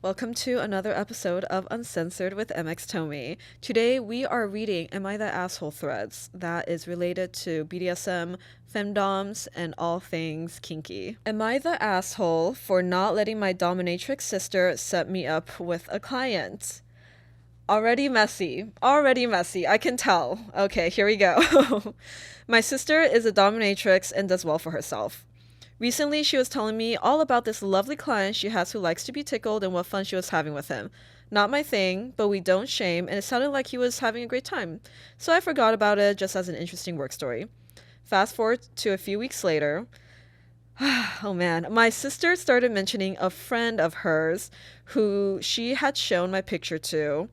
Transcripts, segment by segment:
Welcome to another episode of Uncensored with MX Tomie. Today we are reading Am I the Asshole threads that is related to BDSM, femdoms, and all things kinky. Am I the asshole for not letting my dominatrix sister set me up with a client? Already messy, I can tell. Okay, here we go. My sister is a dominatrix and does well for herself. Recently, she was telling me all about this lovely client she has who likes to be tickled and what fun she was having with him. Not my thing, but we don't shame, and it sounded like he was having a great time. So I forgot about it just as an interesting work story. Fast forward to a few weeks later. Oh man, my sister started mentioning a friend of hers who she had shown my picture to.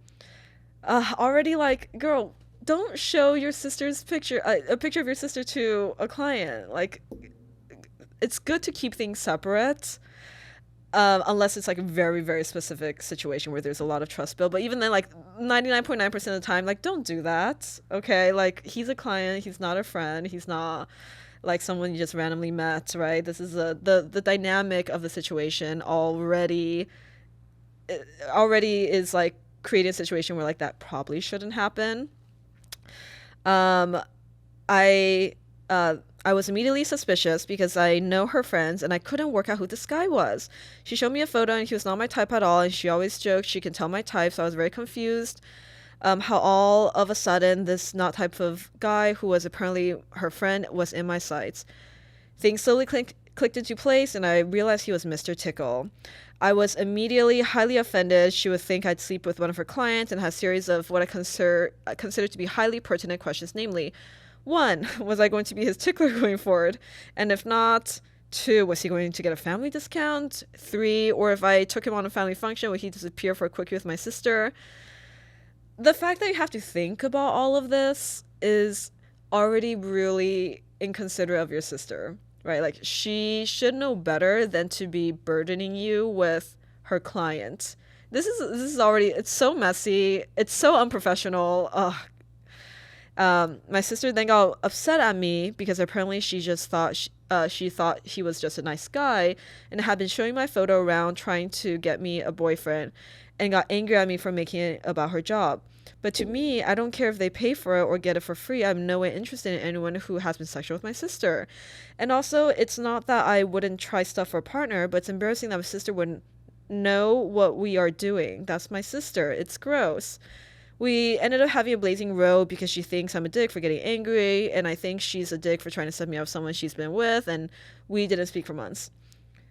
Already like, girl, don't show your sister's picture, a picture of your sister to a client. Like, it's good to keep things separate, unless it's like a very, very specific situation where there's a lot of trust built. But even then, like 99.9% of the time, like, don't do that. Okay, like, he's a client, he's not a friend, he's not like someone you just randomly met, right? This is the dynamic of the situation already is like creating a situation where like that probably shouldn't happen. I was immediately suspicious because I know her friends and I couldn't work out who this guy was. She showed me a photo and he was not my type at all, and she always joked she can tell my type, so I was very confused how all of a sudden this not type of guy who was apparently her friend was in my sights. Things slowly clicked into place and I realized he was Mr. Tickle. I was immediately highly offended. She would think I'd sleep with one of her clients and had a series of what I consider to be highly pertinent questions, namely, 1, was I going to be his tickler going forward? And if not, 2, was he going to get a family discount? 3, or if I took him on a family function, would he disappear for a quickie with my sister? The fact that you have to think about all of this is already really inconsiderate of your sister, right? Like, she should know better than to be burdening you with her client. This is already, it's so messy. It's so unprofessional. Ugh. My sister then got upset at me because apparently she just thought she thought he was just a nice guy and had been showing my photo around trying to get me a boyfriend, and got angry at me for making it about her job. But to me, I don't care if they pay for it or get it for free. I'm no way interested in anyone who has been sexual with my sister. And also, it's not that I wouldn't try stuff for a partner, but it's embarrassing that my sister wouldn't know what we are doing. That's my sister. It's gross. We ended up having a blazing row because she thinks I'm a dick for getting angry, and I think she's a dick for trying to set me up with someone she's been with, and we didn't speak for months.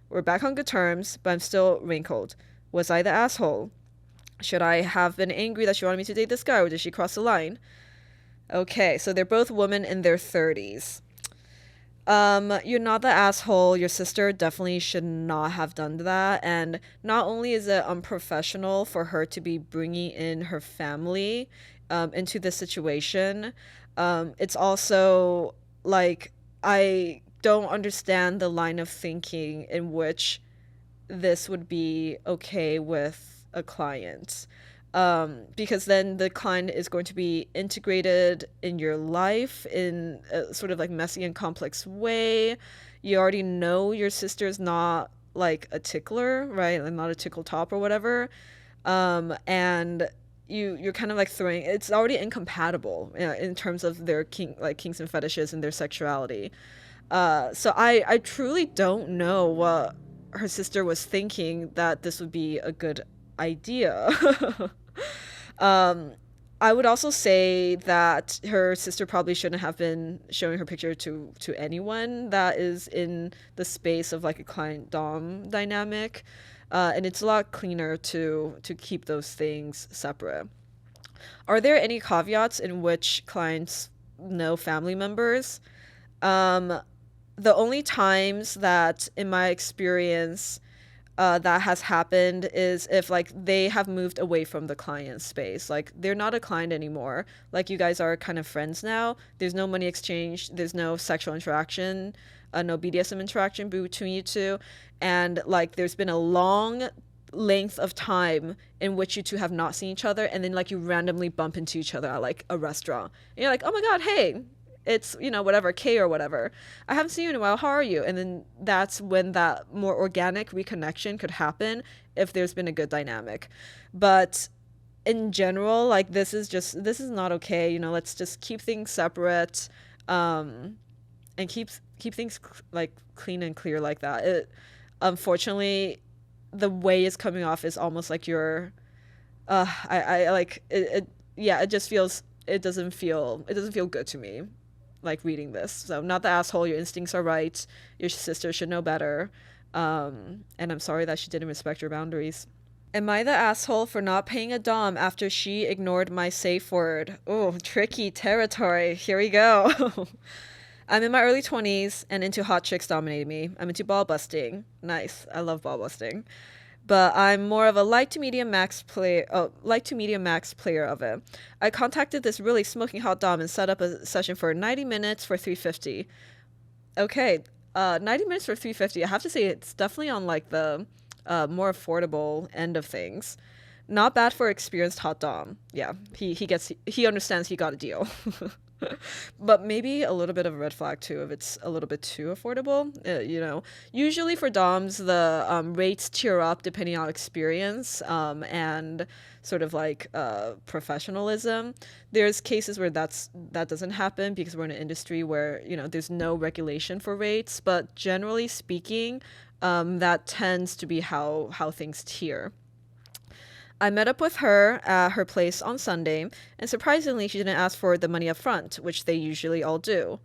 We're back on good terms, but I'm still wrinkled. Was I the asshole? Should I have been angry that she wanted me to date this guy, or did she cross the line? Okay, so they're both women in their 30s. You're not the asshole. Your sister definitely should not have done that. And not only is it unprofessional for her to be bringing in her family into this situation, it's also like, I don't understand the line of thinking in which this would be okay with a client. Because then the client is going to be integrated in your life in a sort of like messy and complex way. You already know your sister's not like a tickler, right? And not a tickle top or whatever. And you're kind of like throwing, it's already incompatible in terms of their kinks and fetishes and their sexuality. So I truly don't know what her sister was thinking that this would be a good idea. I would also say that her sister probably shouldn't have been showing her picture to anyone that is in the space of like a client dom dynamic, and it's a lot cleaner to keep those things separate. Are there any caveats in which clients know family members? The only times that in my experience that has happened is if like they have moved away from the client space, like they're not a client anymore, like you guys are kind of friends now, there's no money exchange, there's no sexual interaction, no BDSM interaction between you two, and like there's been a long length of time in which you two have not seen each other, and then like you randomly bump into each other at like a restaurant and you're like, oh my god, hey, it's, you know, whatever, K or whatever. I haven't seen you in a while. How are you? And then that's when that more organic reconnection could happen if there's been a good dynamic. But in general, like this is not okay. You know, let's just keep things separate, and keep things like clean and clear like that. It unfortunately, the way it's coming off is almost like you're, I like it. Yeah, it just feels, it doesn't feel good to me, like reading this. So not the asshole. Your instincts are right. Your sister should know better. And I'm sorry that she didn't respect your boundaries. Am I the asshole for not paying a dom after she ignored my safe word? Oh, tricky territory. Here we go. I'm in my early 20s and into hot chicks dominating me. I'm into ball busting. Nice. I love ball busting. But I'm more of a light to medium max player of it. I contacted this really smoking hot dom and set up a session for 90 minutes for $350. Okay, 90 minutes for $350. I have to say it's definitely on like the more affordable end of things. Not bad for experienced hot dom. Yeah, he understands he got a deal. But maybe a little bit of a red flag too if it's a little bit too affordable. You know, usually for doms the rates tier up depending on experience and sort of like professionalism. There's cases where that doesn't happen because we're in an industry where, you know, there's no regulation for rates, but generally speaking, that tends to be how things tier. I met up with her at her place on Sunday, and surprisingly, she didn't ask for the money up front, which they usually all do.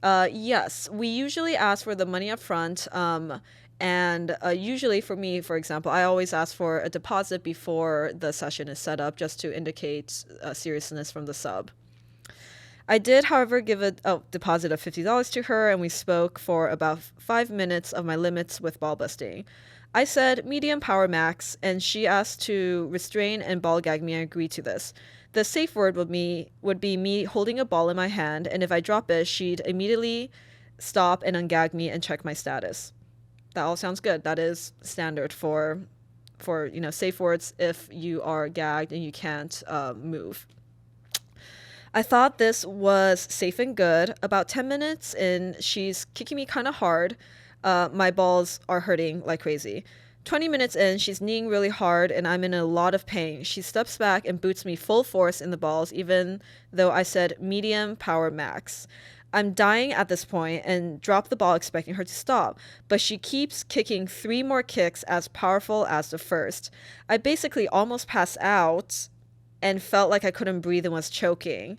Yes, we usually ask for the money up front, and usually for me, for example, I always ask for a deposit before the session is set up just to indicate seriousness from the sub. I did, however, give a deposit of $50 to her, and we spoke for about 5 minutes of my limits with ball busting. I said medium power max, and she asked to restrain and ball gag me and agreed to this. The safe word would be me holding a ball in my hand, and if I drop it, she'd immediately stop and ungag me and check my status. That all sounds good. That is standard for you know, safe words if you are gagged and you can't move. I thought this was safe and good. About 10 minutes in, she's kicking me kind of hard. My balls are hurting like crazy. 20 minutes in, she's kneeing really hard and I'm in a lot of pain. She steps back and boots me full force in the balls, even though I said medium power max. I'm dying at this point and drop the ball expecting her to stop, but she keeps kicking 3 more kicks as powerful as the first. I basically almost passed out and felt like I couldn't breathe and was choking.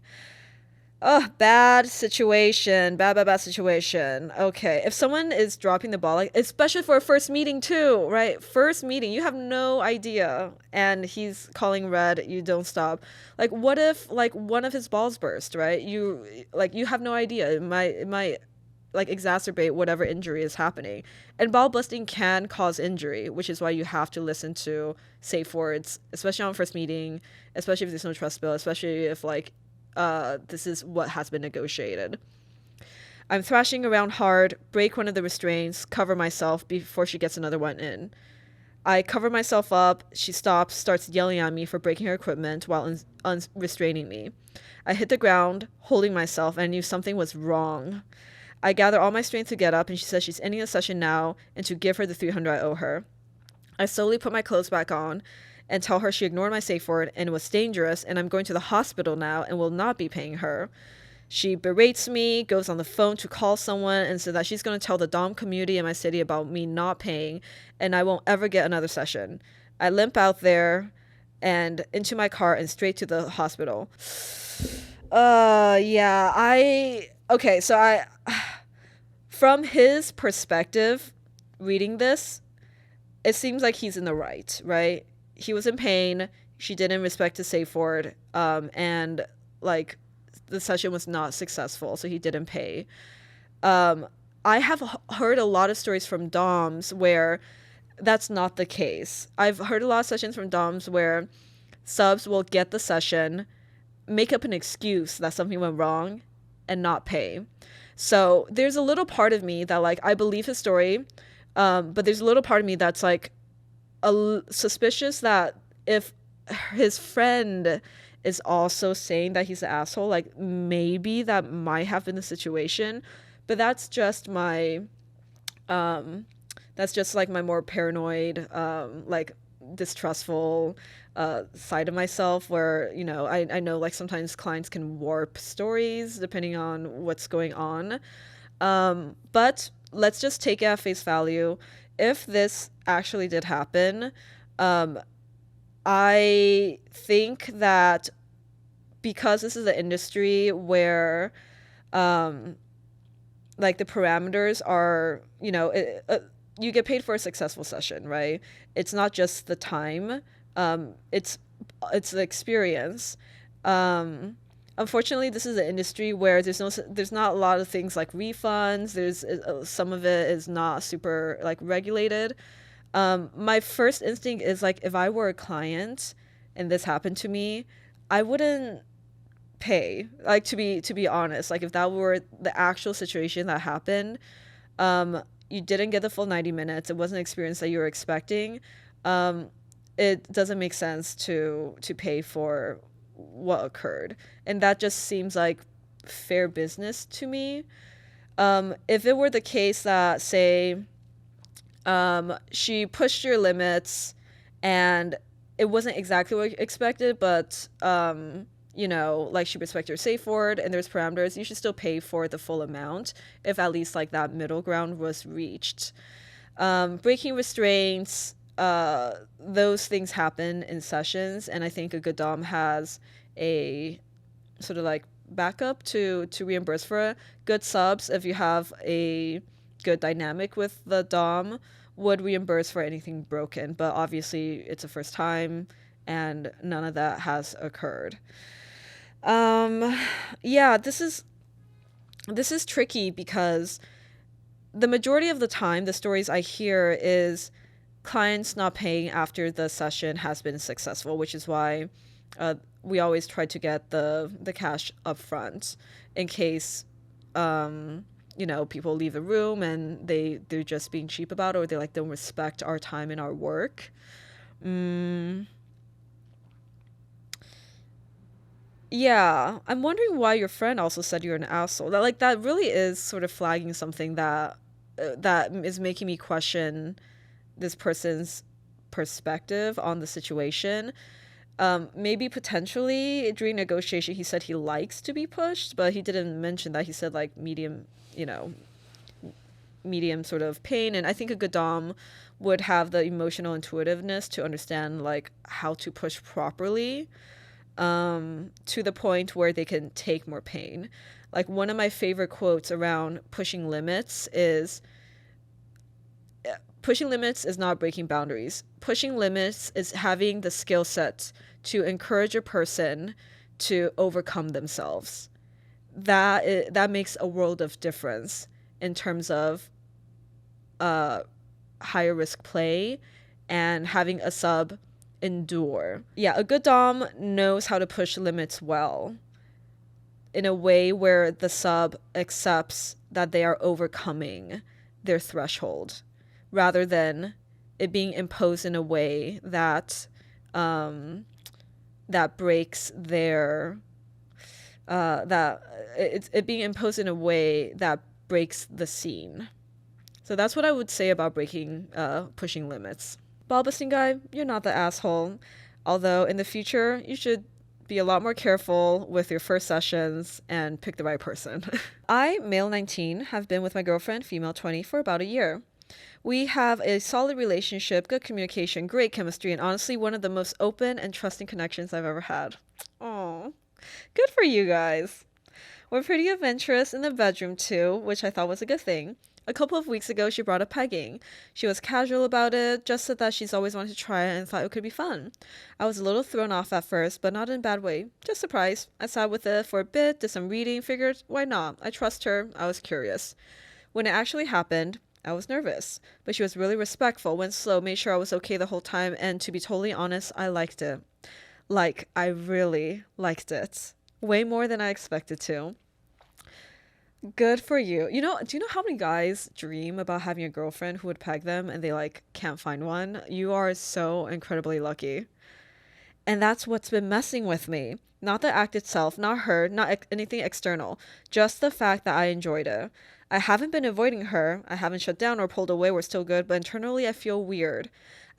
Ugh, bad situation. Bad situation. Okay, if someone is dropping the ball, like, especially for a first meeting too, right? First meeting, you have no idea, and he's calling red, you don't stop. Like, what if, like, one of his balls burst, right? You have no idea. It might, like, exacerbate whatever injury is happening. And ball busting can cause injury, which is why you have to listen to safe words, especially on first meeting, especially if there's no trust bill, especially if, like, this is what has been negotiated. I'm thrashing around hard, break one of the restraints, cover myself before she gets another one in. I cover myself up, she stops, starts yelling at me for breaking her equipment while restraining me. I hit the ground, holding myself, and I knew something was wrong. I gather all my strength to get up, and she says she's ending the session now and to give her the $300 I owe her. I slowly put my clothes back on and tell her she ignored my safe word and it was dangerous and I'm going to the hospital now and will not be paying her. She berates me, goes on the phone to call someone and said that she's going to tell the Dom community in my city about me not paying and I won't ever get another session. I limp out there and into my car and straight to the hospital. Okay, so from his perspective, reading this, it seems like he's in the right? He was in pain. She didn't respect his safe word. And like the session was not successful, so he didn't pay. I have heard a lot of stories from DOMs where that's not the case. I've heard a lot of sessions from DOMs where subs will get the session, make up an excuse that something went wrong, and not pay. So there's a little part of me that, like, I believe his story, but there's a little part of me that's like suspicious that if his friend is also saying that he's an asshole, like maybe that might have been the situation. But that's just like my more paranoid, like distrustful side of myself, where, you know, I know like sometimes clients can warp stories depending on what's going on. But let's just take it at face value. If this actually did happen, um, I think that because this is an industry where um, like the parameters are, you know, you get paid for a successful session, right? It's not just the time, it's the experience. Unfortunately, this is an industry where there's not a lot of things like refunds. There's some of it is not super like regulated. My first instinct is like, if I were a client and this happened to me, I wouldn't pay. Like, to be honest, like if that were the actual situation that happened, you didn't get the full 90 minutes. It wasn't an experience that you were expecting. Um, it doesn't make sense to pay for what occurred, and that just seems like fair business to me. If it were the case that, say, she pushed your limits and it wasn't exactly what you expected, but you know, like she respected your safe word and there's parameters, you should still pay for the full amount if at least like that middle ground was reached. Breaking restraints, those things happen in sessions, and I think a good dom has a sort of like backup to reimburse for it. Good subs, if you have a good dynamic with the dom, would reimburse for anything broken, but obviously it's a first time and none of that has occurred. um yeah, this is tricky because the majority of the time the stories I hear is clients not paying after the session has been successful, which is why we always try to get the cash up front in case you know, people leave the room and they're just being cheap about it, or they like don't respect our time and our work. mm, yeah, I'm wondering why your friend also said you're an asshole. That really is sort of flagging something that is making me question this person's perspective on the situation. Maybe potentially during negotiation he said he likes to be pushed, but he didn't mention that. He said like medium, you know, medium sort of pain. And I think a good dom would have the emotional intuitiveness to understand like how to push properly, to the point where they can take more pain. Like one of my favorite quotes around pushing limits is not breaking boundaries. Pushing limits is having the skill set to encourage a person to overcome themselves. That makes a world of difference in terms of higher risk play and having a sub endure. Yeah, a good dom knows how to push limits well in a way where the sub accepts that they are overcoming their threshold, rather than it being imposed in a way that that breaks their that it being imposed in a way that breaks the scene. So that's what I would say about pushing limits. Ball busting guy, you're not the asshole. Although in the future, you should be a lot more careful with your first sessions and pick the right person. I, male 19, have been with my girlfriend, female 20, for about a year. We have a solid relationship, good communication, great chemistry, and honestly one of the most open and trusting connections I've ever had. Oh, good for you guys. We're pretty adventurous in the bedroom too, which I thought was a good thing. A couple of weeks ago, she brought up pegging. She was casual about it, just said that she's always wanted to try it and thought it could be fun. I was a little thrown off at first, but not in a bad way. Just surprised. I sat with it for a bit, did some reading, figured, why not? I trust her. I was curious. When it actually happened, I was nervous, but she was really respectful, went slow, made sure I was okay the whole time, and to be totally honest, I liked it. Like, I really liked it. Way more than I expected to. Good for you. You know, do you know how many guys dream about having a girlfriend who would peg them and they like can't find one? You are so incredibly lucky. And that's what's been messing with me. Not the act itself, not her, not anything external, just the fact that I enjoyed it. I haven't been avoiding her. I haven't shut down or pulled away. We're still good, but internally I feel weird.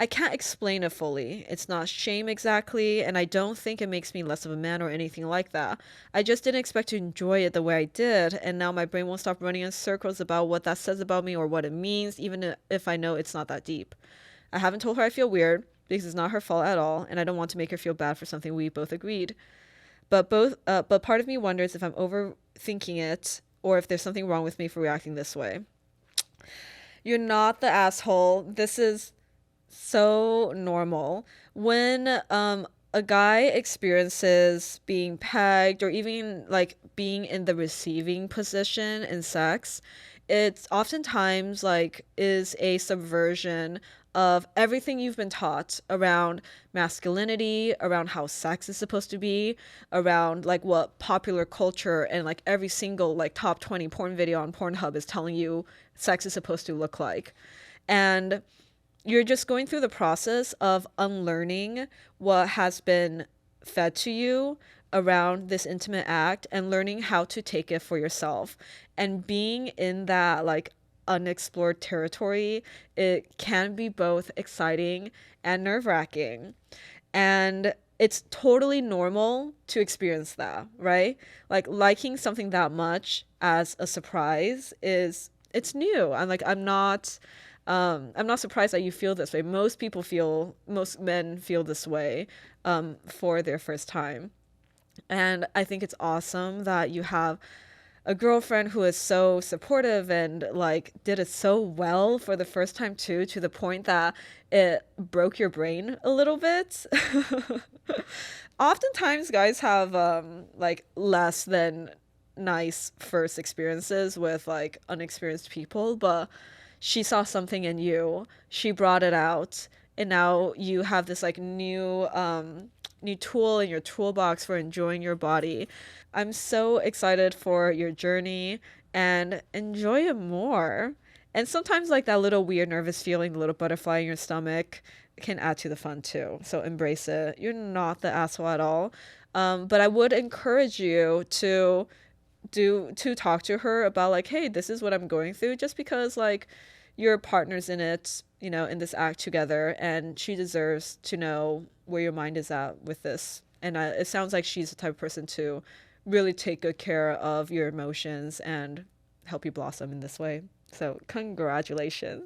I can't explain it fully. It's not shame exactly, and I don't think it makes me less of a man or anything like that. I just didn't expect to enjoy it the way I did, and now my brain won't stop running in circles about what that says about me or what it means, even if I know it's not that deep. I haven't told her I feel weird because it's not her fault at all, and I don't want to make her feel bad for something we both agreed. But part of me wonders if I'm overthinking it or if there's something wrong with me for reacting this way. You're not the asshole. This is so normal. When a guy experiences being pegged or even like being in the receiving position in sex, it's oftentimes like is a subversion of everything you've been taught around masculinity, around how sex is supposed to be, around like what popular culture and like every single like top 20 porn video on Pornhub is telling you sex is supposed to look like. And you're just going through the process of unlearning what has been fed to you around this intimate act and learning how to take it for yourself. And being in that like unexplored territory, it can be both exciting and nerve-wracking. And it's totally normal to experience that, right? Like liking something that much as a surprise is it's new. I'm not surprised that you feel this way. Most men feel this way for their first time. And I think it's awesome that you have a girlfriend who is so supportive and like did it so well for the first time too, to the point that it broke your brain a little bit. Oftentimes guys have like less than nice first experiences with like unexperienced people, but she saw something in you, she brought it out, and now you have this like new tool in your toolbox for enjoying your body. I'm so excited for your journey and enjoy it more. And sometimes like that little weird nervous feeling, the little butterfly in your stomach can add to the fun too. So embrace it. You're not the asshole at all. But I would encourage you to talk to her about like, hey, this is what I'm going through, just because like your partner's in it, you know, in this act together, and she deserves to know where your mind is at with this. And it sounds like she's the type of person to really take good care of your emotions and help you blossom in this way. So congratulations.